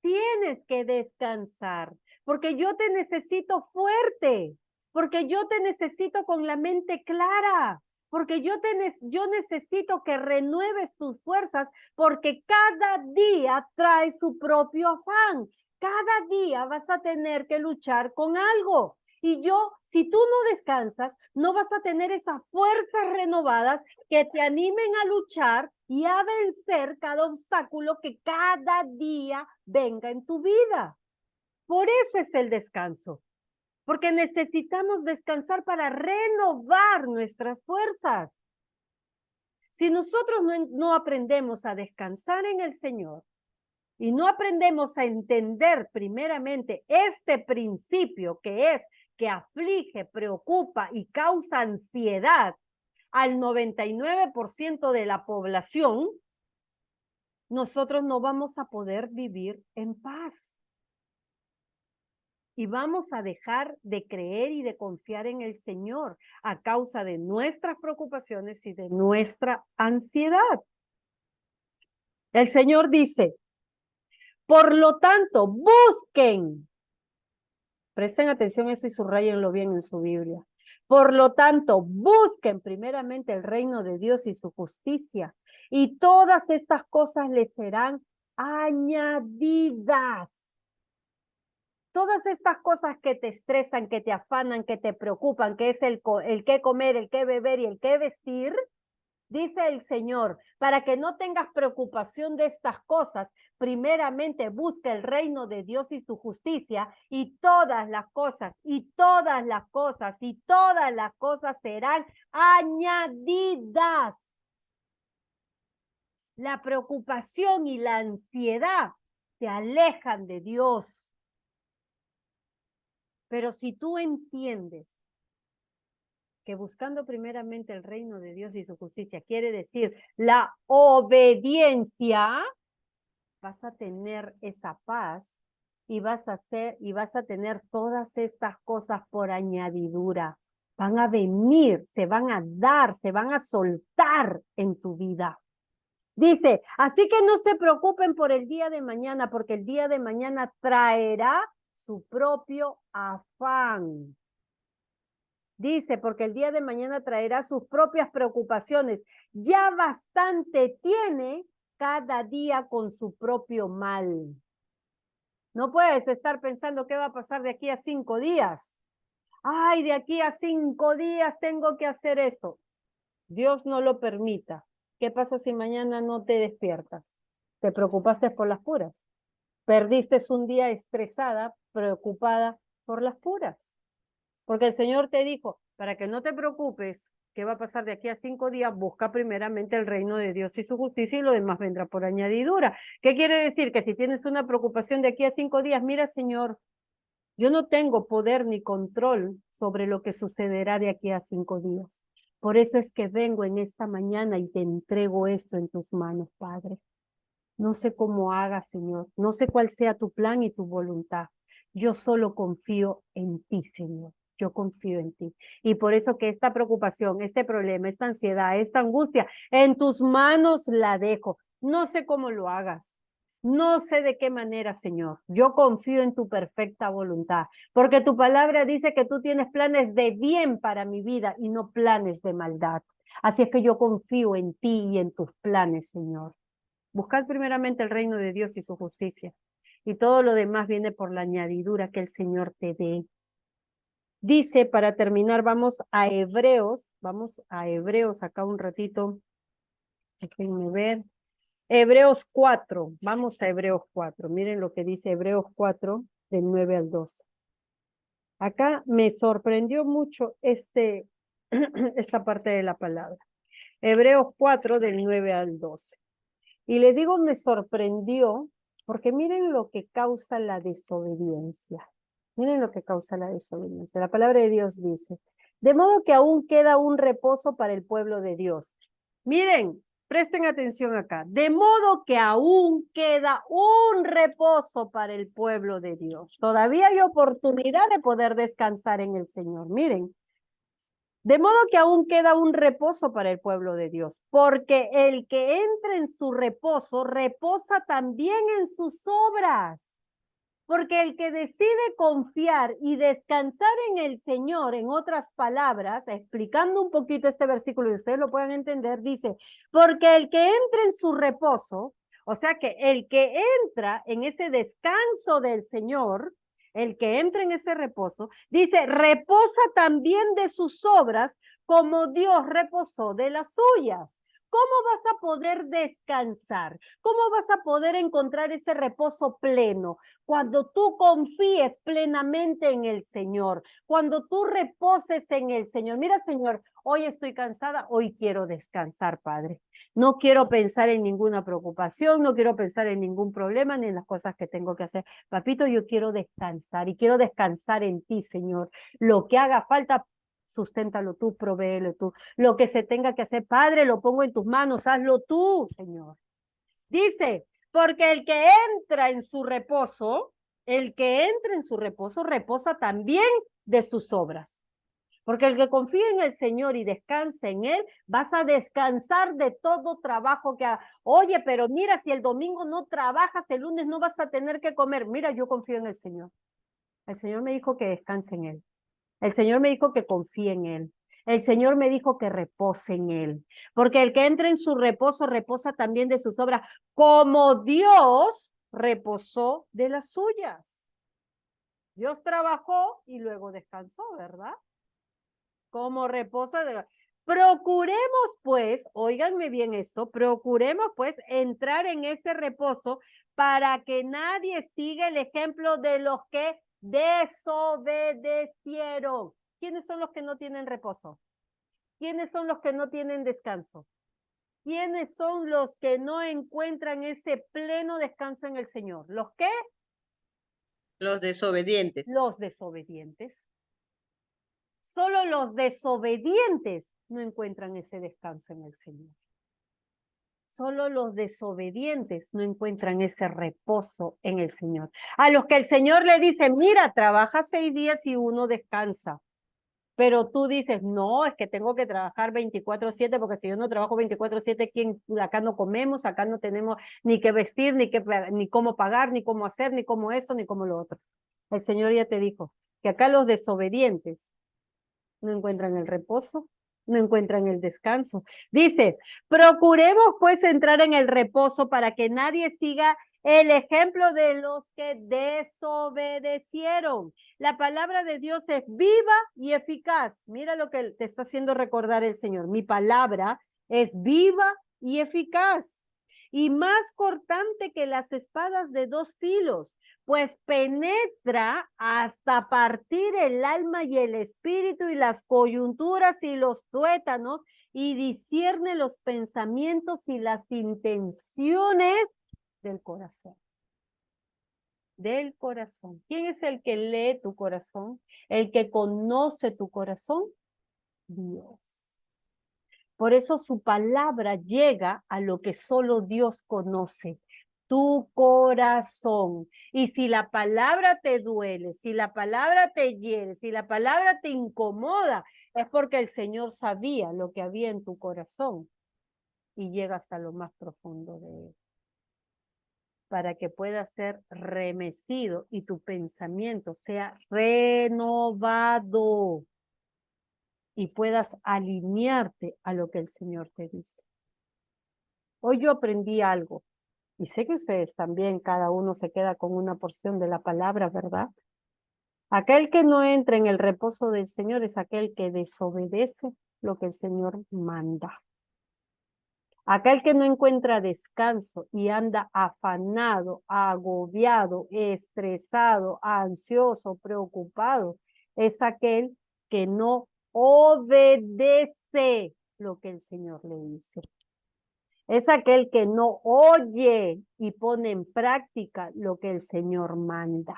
Tienes que descansar, porque yo te necesito fuerte, porque yo te necesito con la mente clara, porque yo necesito que renueves tus fuerzas, porque cada día trae su propio afán. Cada día vas a tener que luchar con algo. Y si tú no descansas, no vas a tener esas fuerzas renovadas que te animen a luchar y a vencer cada obstáculo que cada día venga en tu vida. Por eso es el descanso, porque necesitamos descansar para renovar nuestras fuerzas. Si nosotros no aprendemos a descansar en el Señor y no aprendemos a entender primeramente este principio que es que aflige, preocupa y causa ansiedad al 99% de la población, nosotros no vamos a poder vivir en paz. Y vamos a dejar de creer y de confiar en el Señor a causa de nuestras preocupaciones y de nuestra ansiedad. El Señor dice, por lo tanto, busquen. Presten atención a eso y subrayenlo bien en su Biblia. Por lo tanto, busquen primeramente el reino de Dios y su justicia, y todas estas cosas les serán añadidas. Todas estas cosas que te estresan, que te afanan, que te preocupan, que es el qué comer, el qué beber y el qué vestir, dice el Señor, para que no tengas preocupación de estas cosas, primeramente busca el reino de Dios y su justicia, y todas las cosas, y todas las cosas, y todas las cosas serán añadidas. La preocupación y la ansiedad te alejan de Dios. Pero si tú entiendes que buscando primeramente el reino de Dios y su justicia quiere decir la obediencia, vas a tener esa paz y vas a tener todas estas cosas por añadidura. Van a venir, se van a dar, se van a soltar en tu vida. Dice, así que no se preocupen por el día de mañana, porque el día de mañana traerá su propio afán. Dice, porque el día de mañana traerá sus propias preocupaciones. Ya bastante tiene cada día con su propio mal. No puedes estar pensando qué va a pasar de aquí a 5 días. Ay, de aquí a 5 días tengo que hacer esto. Dios no lo permita. ¿Qué pasa si mañana no te despiertas? ¿Te preocupaste por las puras? Perdiste un día estresada, preocupada por las puras. Porque el Señor te dijo, para que no te preocupes, ¿qué va a pasar de aquí a 5 días? Busca primeramente el reino de Dios y su justicia y lo demás vendrá por añadidura. ¿Qué quiere decir? Que si tienes una preocupación de aquí a 5 días, mira, Señor, yo no tengo poder ni control sobre lo que sucederá de aquí a 5 días. Por eso es que vengo en esta mañana y te entrego esto en tus manos, Padre. No sé cómo hagas, Señor. No sé cuál sea tu plan y tu voluntad. Yo solo confío en ti, Señor. Yo confío en ti. Y por eso que esta preocupación, este problema, esta ansiedad, esta angustia, en tus manos la dejo. No sé cómo lo hagas. No sé de qué manera, Señor. Yo confío en tu perfecta voluntad, porque tu palabra dice que tú tienes planes de bien para mi vida y no planes de maldad. Así es que yo confío en ti y en tus planes, Señor. Buscad primeramente el reino de Dios y su justicia, y todo lo demás viene por la añadidura que el Señor te dé. Dice, para terminar, vamos a Hebreos acá un ratito, déjenme ver. Hebreos 4, vamos a Hebreos 4, miren lo que dice Hebreos 4, del 9 al 12. Acá me sorprendió mucho esta parte de la palabra. Hebreos 4, del 9 al 12. Y le digo, me sorprendió, porque miren lo que causa la desobediencia. Miren lo que causa la desobediencia. La palabra de Dios dice, De modo que aún queda un reposo para el pueblo de Dios. Miren, presten atención acá. De modo que aún queda un reposo para el pueblo de Dios. Todavía hay oportunidad de poder descansar en el Señor. Miren. De modo que aún queda un reposo para el pueblo de Dios, porque el que entre en su reposo, reposa también en sus obras. Porque el que decide confiar y descansar en el Señor, en otras palabras, explicando un poquito este versículo y ustedes lo puedan entender, dice, porque el que entre en su reposo, o sea que el que entra en ese descanso del Señor, el que entra en ese reposo, dice, reposa también de sus obras como Dios reposó de las suyas. ¿Cómo vas a poder descansar? ¿Cómo vas a poder encontrar ese reposo pleno? Cuando tú confíes plenamente en el Señor, cuando tú reposes en el Señor. Mira, Señor, hoy estoy cansada, hoy quiero descansar, Padre. No quiero pensar en ninguna preocupación, no quiero pensar en ningún problema ni en las cosas que tengo que hacer. Papito, yo quiero descansar y quiero descansar en ti, Señor. Lo que haga falta, susténtalo tú, provéelo tú. Lo que se tenga que hacer, Padre, lo pongo en tus manos, hazlo tú, Señor. Dice, porque el que entra en su reposo, el que entra en su reposo, reposa también de sus obras. Porque el que confía en el Señor y descansa en Él, vas a descansar de todo trabajo que haga. Oye, pero mira, si el domingo no trabajas, el lunes no vas a tener que comer. Mira, yo confío en el Señor. El Señor me dijo que descanse en Él. El Señor me dijo que confíe en Él. El Señor me dijo que repose en Él. Porque el que entra en su reposo, reposa también de sus obras, como Dios reposó de las suyas. Dios trabajó y luego descansó, ¿verdad? Como reposa de... Procuremos pues, óiganme bien esto, procuremos pues entrar en ese reposo para que nadie siga el ejemplo de los que desobedecieron. ¿Quiénes son los que no tienen reposo? ¿Quiénes son los que no tienen descanso? ¿Quiénes son los que no encuentran ese pleno descanso en el Señor? ¿Los qué? Los desobedientes. Los desobedientes. Solo los desobedientes no encuentran ese descanso en el Señor. Solo los desobedientes no encuentran ese reposo en el Señor. A los que el Señor le dice, mira, trabaja 6 días y uno descansa. Pero tú dices, no, es que tengo que trabajar 24/7, porque si yo no trabajo 24/7, acá no comemos, acá no tenemos ni que vestir, ni cómo pagar, ni cómo hacer, ni cómo esto, ni cómo lo otro. El Señor ya te dijo que acá los desobedientes no encuentran el reposo, no encuentran el descanso. Dice, procuremos pues entrar en el reposo para que nadie siga el ejemplo de los que desobedecieron. La palabra de Dios es viva y eficaz. Mira lo que te está haciendo recordar el Señor. Mi palabra es viva y eficaz y más cortante que las espadas de 2 filos, pues penetra hasta partir el alma y el espíritu y las coyunturas y los tuétanos y discierne los pensamientos y las intenciones del corazón. Del corazón. ¿Quién es el que lee tu corazón? El que conoce tu corazón. Dios. Por eso su palabra llega a lo que solo Dios conoce, tu corazón. Y si la palabra te duele, si la palabra te hiere, si la palabra te incomoda, es porque el Señor sabía lo que había en tu corazón y llega hasta lo más profundo de él, para que pueda ser remecido y tu pensamiento sea renovado y puedas alinearte a lo que el Señor te dice. Hoy yo aprendí algo, y sé que ustedes también, cada uno se queda con una porción de la palabra, ¿verdad? Aquel que no entra en el reposo del Señor es aquel que desobedece lo que el Señor manda. Aquel que no encuentra descanso y anda afanado, agobiado, estresado, ansioso, preocupado, es aquel que no obedece lo que el Señor le dice. Es aquel que no oye y pone en práctica lo que el Señor manda.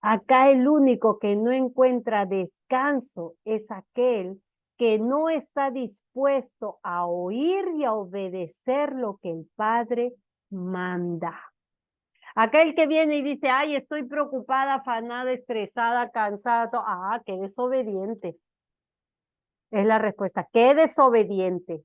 Acá el único que no encuentra descanso es aquel que no está dispuesto a oír y a obedecer lo que el Padre manda. Aquel que viene y dice, ay, estoy preocupada, afanada, estresada, cansada, qué desobediente. Es la respuesta, qué desobediente.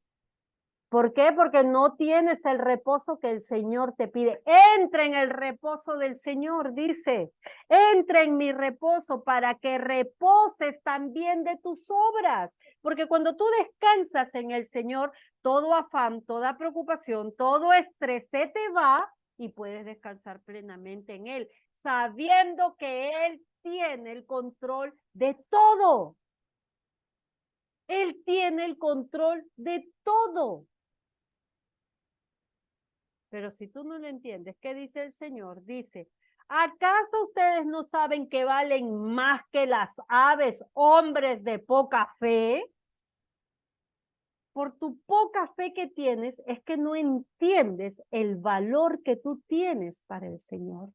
¿Por qué? Porque no tienes el reposo que el Señor te pide. Entra en el reposo del Señor, dice. Entra en mi reposo para que reposes también de tus obras. Porque cuando tú descansas en el Señor, todo afán, toda preocupación, todo estrés se te va y puedes descansar plenamente en Él, sabiendo que Él tiene el control de todo. Él tiene el control de todo. Pero si tú no lo entiendes, ¿qué dice el Señor? Dice, ¿acaso ustedes no saben que valen más que las aves, hombres de poca fe? Por tu poca fe que tienes, es que no entiendes el valor que tú tienes para el Señor.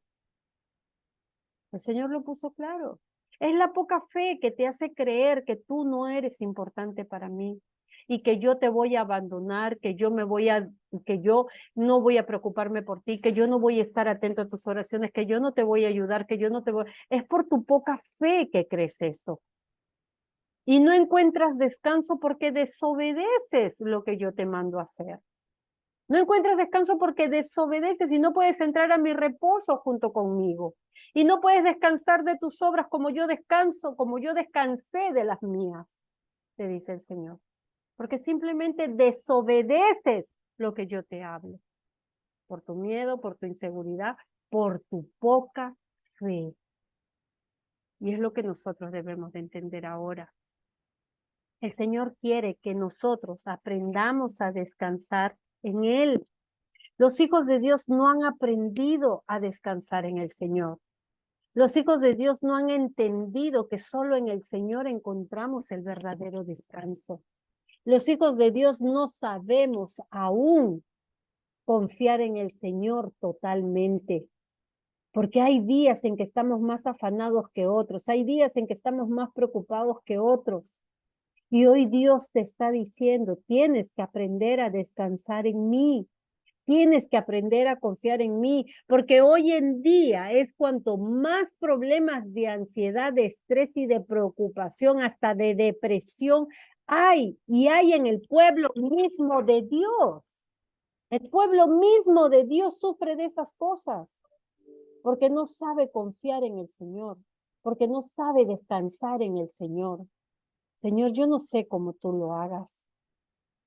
El Señor lo puso claro. Es la poca fe que te hace creer que tú no eres importante para mí y que yo te voy a abandonar, que yo no voy a preocuparme por ti, que yo no voy a estar atento a tus oraciones, que yo no te voy a ayudar, que yo no te voy... Es por tu poca fe que crees eso. Y no encuentras descanso porque desobedeces lo que yo te mando a hacer. No encuentras descanso porque desobedeces y no puedes entrar a mi reposo junto conmigo. Y no puedes descansar de tus obras como yo descanso, como yo descansé de las mías, te dice el Señor. Porque simplemente desobedeces lo que yo te hablo. Por tu miedo, por tu inseguridad, por tu poca fe. Y es lo que nosotros debemos de entender ahora. El Señor quiere que nosotros aprendamos a descansar en Él. Los hijos de Dios no han aprendido a descansar en el Señor. Los hijos de Dios no han entendido que solo en el Señor encontramos el verdadero descanso. Los hijos de Dios no sabemos aún confiar en el Señor totalmente, porque hay días en que estamos más afanados que otros, hay días en que estamos más preocupados que otros. Y hoy Dios te está diciendo, tienes que aprender a descansar en mí. Tienes que aprender a confiar en mí, porque hoy en día es cuanto más problemas de ansiedad, de estrés y de preocupación, hasta de depresión hay, y hay en el pueblo mismo de Dios. El pueblo mismo de Dios sufre de esas cosas, porque no sabe confiar en el Señor, porque no sabe descansar en el Señor. Señor, yo no sé cómo tú lo hagas.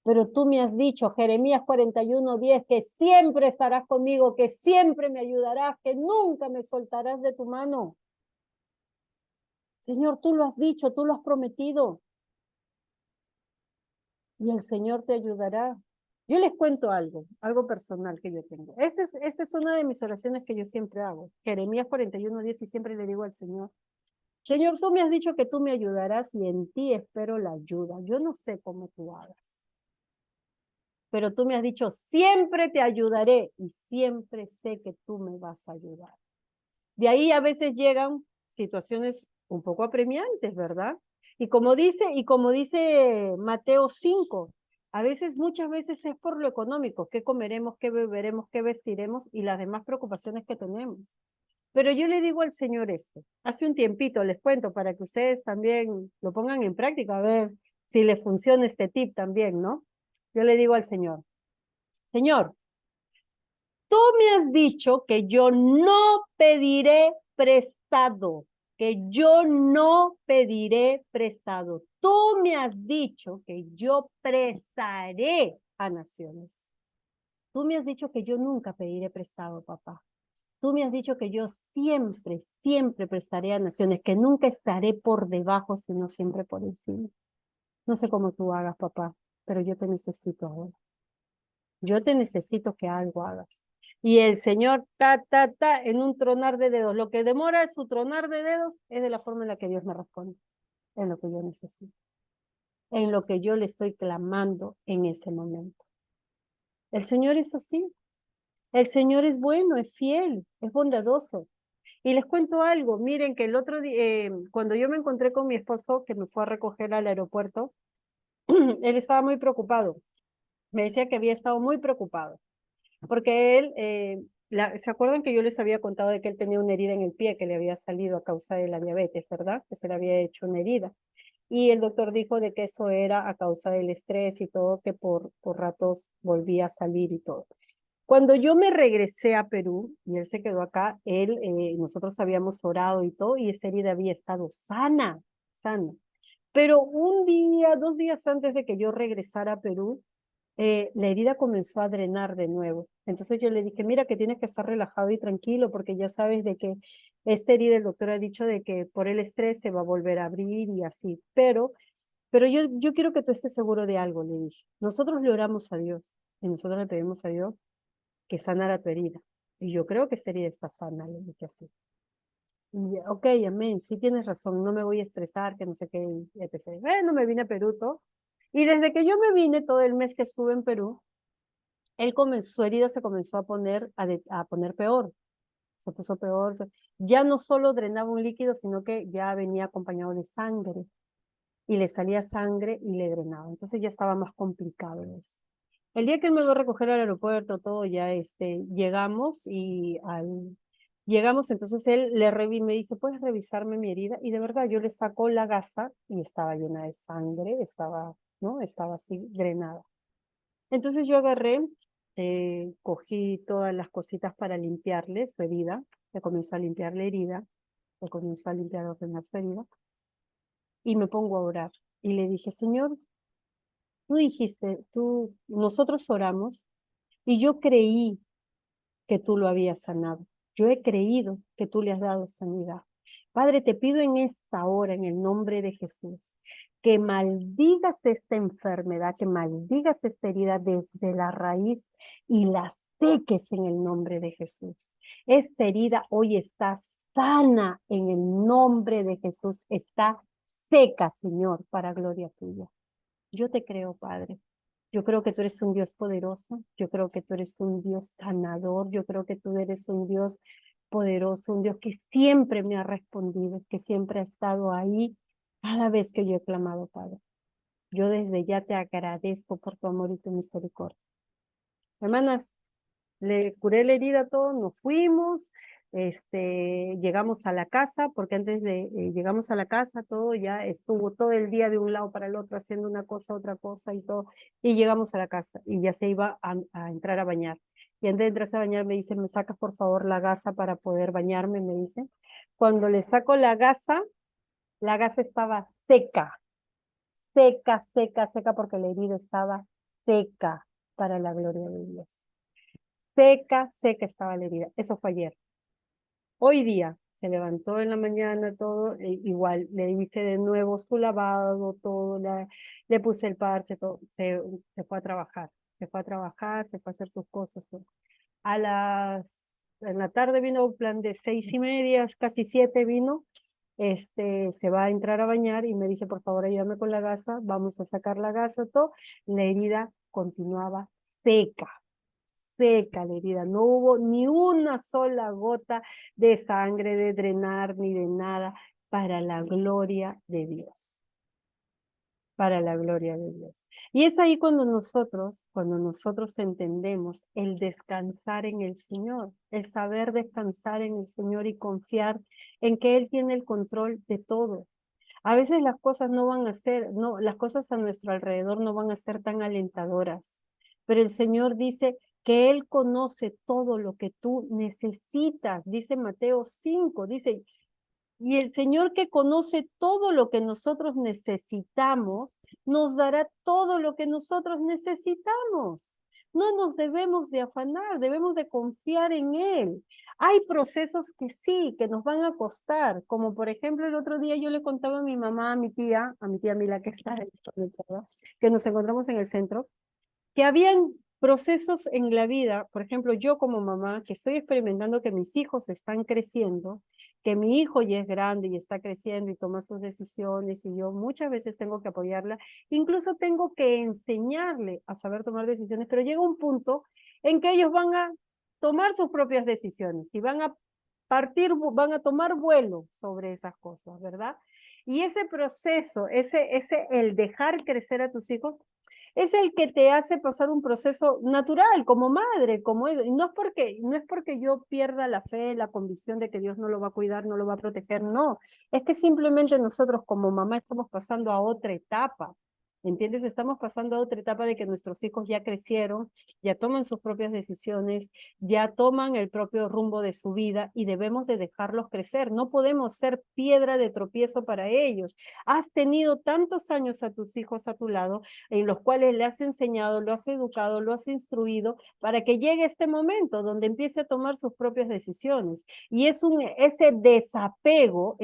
Pero tú me has dicho, Jeremías 41:10, que siempre estarás conmigo, que siempre me ayudarás, que nunca me soltarás de tu mano. Señor, tú lo has dicho, tú lo has prometido. Y el Señor te ayudará. Yo les cuento algo personal que yo tengo. Esta es una de mis oraciones que yo siempre hago. Jeremías 41:10 y siempre le digo al Señor, Señor, tú me has dicho que tú me ayudarás y en ti espero la ayuda. Yo no sé cómo tú hagas. Pero tú me has dicho, siempre te ayudaré y siempre sé que tú me vas a ayudar. De ahí a veces llegan situaciones un poco apremiantes, ¿verdad? Y como dice Mateo 5, muchas veces es por lo económico, qué comeremos, qué beberemos, qué vestiremos y las demás preocupaciones que tenemos. Pero yo le digo al Señor esto, hace un tiempito les cuento para que ustedes también lo pongan en práctica, a ver si les funciona este tip también, ¿no? Yo le digo al Señor, Señor, tú me has dicho que yo no pediré prestado, que yo no pediré prestado. Tú me has dicho que yo prestaré a naciones. Tú me has dicho que yo nunca pediré prestado, papá. Tú me has dicho que yo siempre, siempre prestaré a naciones, que nunca estaré por debajo, sino siempre por encima. No sé cómo tú hagas, papá, pero yo te necesito ahora. Yo te necesito que algo hagas. Y el Señor, en un tronar de dedos. Lo que demora su tronar de dedos es de la forma en la que Dios me responde, en lo que yo necesito, en lo que yo le estoy clamando en ese momento. El Señor es así. El Señor es bueno, es fiel, es bondadoso. Y les cuento algo, miren que el otro día, cuando yo me encontré con mi esposo, que me fue a recoger al aeropuerto, él estaba muy preocupado. Me decía que había estado muy preocupado, porque él, ¿se acuerdan que yo les había contado de que él tenía una herida en el pie que le había salido a causa de la diabetes, ¿verdad? Que se le había hecho una herida. Y el doctor dijo de que eso era a causa del estrés y todo, que por ratos volvía a salir y todo. Cuando yo me regresé a Perú y él se quedó acá, nosotros habíamos orado y todo, y esa herida había estado sana, sana. Pero un día, 2 días antes de que yo regresara a Perú, la herida comenzó a drenar de nuevo. Entonces yo le dije, mira que tienes que estar relajado y tranquilo porque ya sabes de que esta herida el doctor ha dicho de que por el estrés se va a volver a abrir y así. Pero yo quiero que tú estés seguro de algo, le dije. Nosotros le oramos a Dios y nosotros le pedimos a Dios que sanara tu herida. Y yo creo que esta herida está sana, le dije así. Y, ok, amén, sí tienes razón, no me voy a estresar, que no sé qué, etc. Bueno, me vine a Perú todo. Y desde que yo me vine todo el mes que estuve en Perú, su herida se comenzó a poner peor. Se puso peor. Ya no solo drenaba un líquido, sino que ya venía acompañado de sangre. Y le salía sangre y le drenaba. Entonces ya estaba más complicado eso. El día que él me va a recoger al aeropuerto, todo ya llegamos llegamos, entonces él me dice, ¿puedes revisarme mi herida? Y de verdad, yo le saco la gasa y estaba llena de sangre, ¿no? Estaba así drenada. Entonces yo agarré, cogí todas las cositas para limpiarle su herida, le comencé a limpiar la herida, le comencé a limpiar ordenar su herida, y me pongo a orar. Y le dije, Señor, tú dijiste, nosotros oramos, y yo creí que tú lo habías sanado. Yo he creído que tú le has dado sanidad. Padre, te pido en esta hora, en el nombre de Jesús, que maldigas esta enfermedad, que maldigas esta herida desde la raíz y la seques en el nombre de Jesús. Esta herida hoy está sana en el nombre de Jesús. Está seca, Señor, para gloria tuya. Yo te creo, Padre. Yo creo que tú eres un Dios poderoso, yo creo que tú eres un Dios sanador, yo creo que tú eres un Dios poderoso, un Dios que siempre me ha respondido, que siempre ha estado ahí cada vez que yo he clamado, Padre. Yo desde ya te agradezco por tu amor y tu misericordia. Hermanas, le curé la herida a todos, nos fuimos, llegamos a la casa, porque antes de llegamos a la casa, todo ya estuvo todo el día de un lado para el otro haciendo una cosa, otra cosa y todo, y llegamos a la casa y ya se iba a entrar a bañar. Y antes de entrarse a bañar me dice, ¿me sacas por favor la gasa para poder bañarme? Me dice. Cuando le saco la gasa estaba seca, seca, seca, seca, porque la herida estaba seca para la gloria de Dios. Seca, seca estaba la herida. Eso fue ayer. Hoy día se levantó en la mañana todo, igual le hice de nuevo su lavado, todo, le puse el parche, todo, se fue a trabajar. Se fue a trabajar, se fue a hacer sus cosas. Todo. En la tarde vino un plan de 6:30, casi 7 vino. Se va a entrar a bañar y me dice, por favor, ayúdame con la gasa, vamos a sacar la gasa, todo. La herida continuaba seca la herida, no hubo ni una sola gota de sangre, de drenar, ni de nada, para la gloria de Dios. Para la gloria de Dios. Y es ahí cuando nosotros entendemos el descansar en el Señor, el saber descansar en el Señor y confiar en que Él tiene el control de todo. A veces las cosas las cosas a nuestro alrededor no van a ser tan alentadoras, pero el Señor dice que Él conoce todo lo que tú necesitas, dice Mateo 5, dice, y el Señor que conoce todo lo que nosotros necesitamos, nos dará todo lo que nosotros necesitamos. No nos debemos de afanar, debemos de confiar en Él. Hay procesos que sí, que nos van a costar, como por ejemplo el otro día yo le contaba a mi mamá, a mi tía Mila que está ahí, que nos encontramos en el centro, que habían procesos en la vida, por ejemplo, yo como mamá, que estoy experimentando que mis hijos están creciendo, que mi hijo ya es grande y está creciendo y toma sus decisiones y yo muchas veces tengo que apoyarla, incluso tengo que enseñarle a saber tomar decisiones, pero llega un punto en que ellos van a tomar sus propias decisiones y van a van a tomar vuelo sobre esas cosas, ¿verdad? Y ese proceso, el dejar crecer a tus hijos, es el que te hace pasar un proceso natural como madre, como eso. Y no es porque yo pierda la fe, la convicción de que Dios no lo va a cuidar, no lo va a proteger, no. Es que simplemente nosotros como mamá estamos pasando a otra etapa. ¿Entiendes? Estamos pasando a otra etapa de que nuestros hijos ya crecieron, ya toman sus propias decisiones, ya toman el propio rumbo de su vida y debemos de dejarlos crecer. No podemos ser piedra de tropiezo para ellos. Has tenido tantos años a tus hijos a tu lado en los cuales le has enseñado, lo has educado, lo has instruido para que llegue este momento donde empiece a tomar sus propias decisiones. Y es ese desapego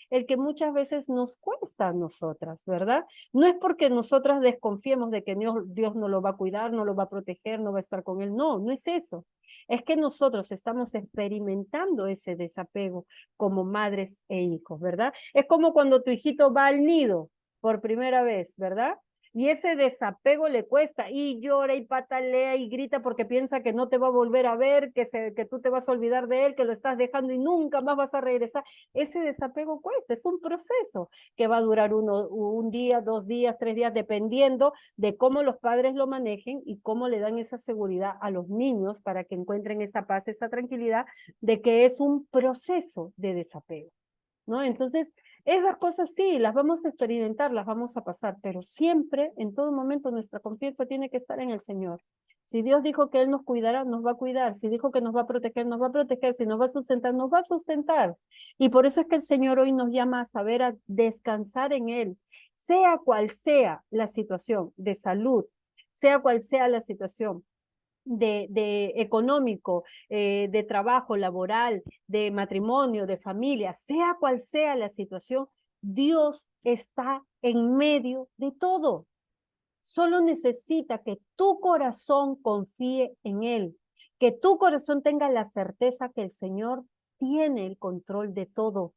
el que muchas veces nos cuesta a nosotras, ¿verdad? No es porque nosotras desconfiemos de que Dios no lo va a cuidar, no lo va a proteger, no va a estar con él. No, no es eso. Es que nosotros estamos experimentando ese desapego como madres e hijos, ¿verdad? Es como cuando tu hijito va al nido por primera vez, ¿verdad? Y ese desapego le cuesta y llora y patalea y grita porque piensa que no te va a volver a ver, que tú te vas a olvidar de él, que lo estás dejando y nunca más vas a regresar. Ese desapego cuesta, es un proceso que va a durar un día, 2 días, 3 días, dependiendo de cómo los padres lo manejen y cómo le dan esa seguridad a los niños para que encuentren esa paz, esa tranquilidad de que es un proceso de desapego, ¿no? Entonces, esas cosas sí, las vamos a experimentar, las vamos a pasar, pero siempre, en todo momento, nuestra confianza tiene que estar en el Señor. Si Dios dijo que Él nos cuidará, nos va a cuidar. Si dijo que nos va a proteger, nos va a proteger. Si nos va a sustentar, nos va a sustentar. Y por eso es que el Señor hoy nos llama a saber a descansar en Él, sea cual sea la situación de salud, sea cual sea la situación de económico, de trabajo laboral, de matrimonio, de familia, sea cual sea la situación, Dios está en medio de todo. Solo necesita que tu corazón confíe en Él, que tu corazón tenga la certeza que el Señor tiene el control de todo.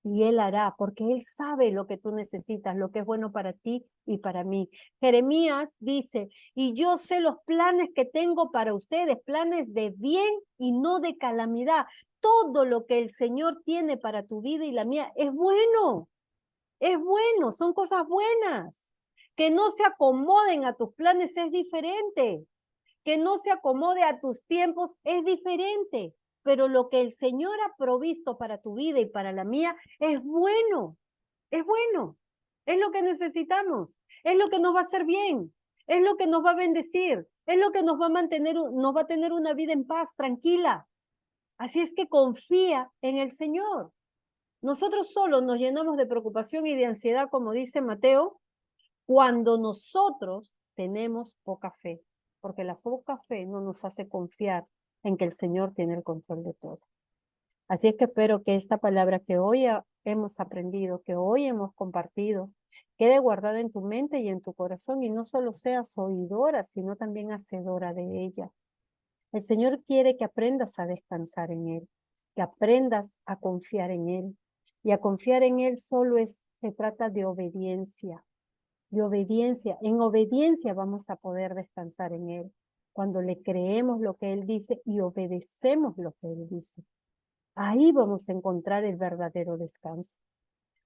Y Él hará, porque Él sabe lo que tú necesitas, lo que es bueno para ti y para mí. Jeremías dice, y yo sé los planes que tengo para ustedes, planes de bien y no de calamidad. Todo lo que el Señor tiene para tu vida y la mía es bueno, son cosas buenas. Que no se acomoden a tus planes es diferente. Que no se acomode a tus tiempos es diferente. Pero lo que el Señor ha provisto para tu vida y para la mía es bueno, es bueno, es lo que necesitamos, es lo que nos va a hacer bien, es lo que nos va a bendecir, es lo que nos va a mantener, nos va a tener una vida en paz, tranquila. Así es que confía en el Señor. Nosotros solo nos llenamos de preocupación y de ansiedad, como dice Mateo, cuando nosotros tenemos poca fe, porque la poca fe no nos hace confiar en que el Señor tiene el control de todo. Así es que espero que esta palabra que hoy hemos aprendido, que hoy hemos compartido, quede guardada en tu mente y en tu corazón y no solo seas oidora, sino también hacedora de ella. El Señor quiere que aprendas a descansar en Él, que aprendas a confiar en Él. Y a confiar en Él se trata de obediencia. De obediencia. En obediencia vamos a poder descansar en Él. Cuando le creemos lo que Él dice y obedecemos lo que Él dice. Ahí vamos a encontrar el verdadero descanso.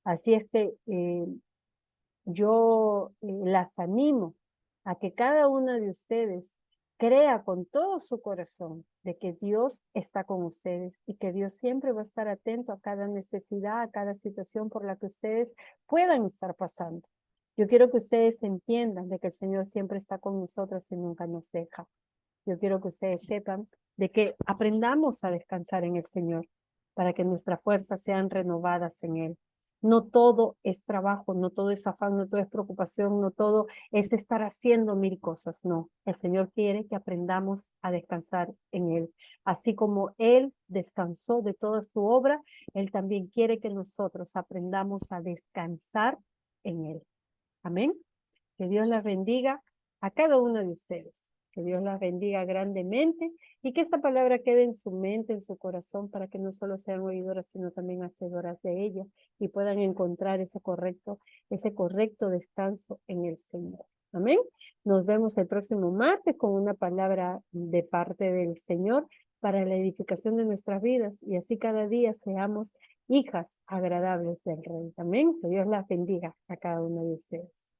Así es que yo las animo a que cada una de ustedes crea con todo su corazón de que Dios está con ustedes y que Dios siempre va a estar atento a cada necesidad, a cada situación por la que ustedes puedan estar pasando. Yo quiero que ustedes entiendan de que el Señor siempre está con nosotros y nunca nos deja. Yo quiero que ustedes sepan de que aprendamos a descansar en el Señor para que nuestras fuerzas sean renovadas en Él. No todo es trabajo, no todo es afán, no todo es preocupación, no todo es estar haciendo 1000 cosas, no. El Señor quiere que aprendamos a descansar en Él. Así como Él descansó de toda su obra, Él también quiere que nosotros aprendamos a descansar en Él. Amén. Que Dios las bendiga a cada uno de ustedes. Que Dios las bendiga grandemente y que esta palabra quede en su mente, en su corazón, para que no solo sean oidoras, sino también hacedoras de ella y puedan encontrar ese correcto descanso en el Señor. Amén. Nos vemos el próximo martes con una palabra de parte del Señor. para la edificación de nuestras vidas y así cada día seamos hijas agradables del Rey. Amén. Que Dios las bendiga a cada uno de ustedes.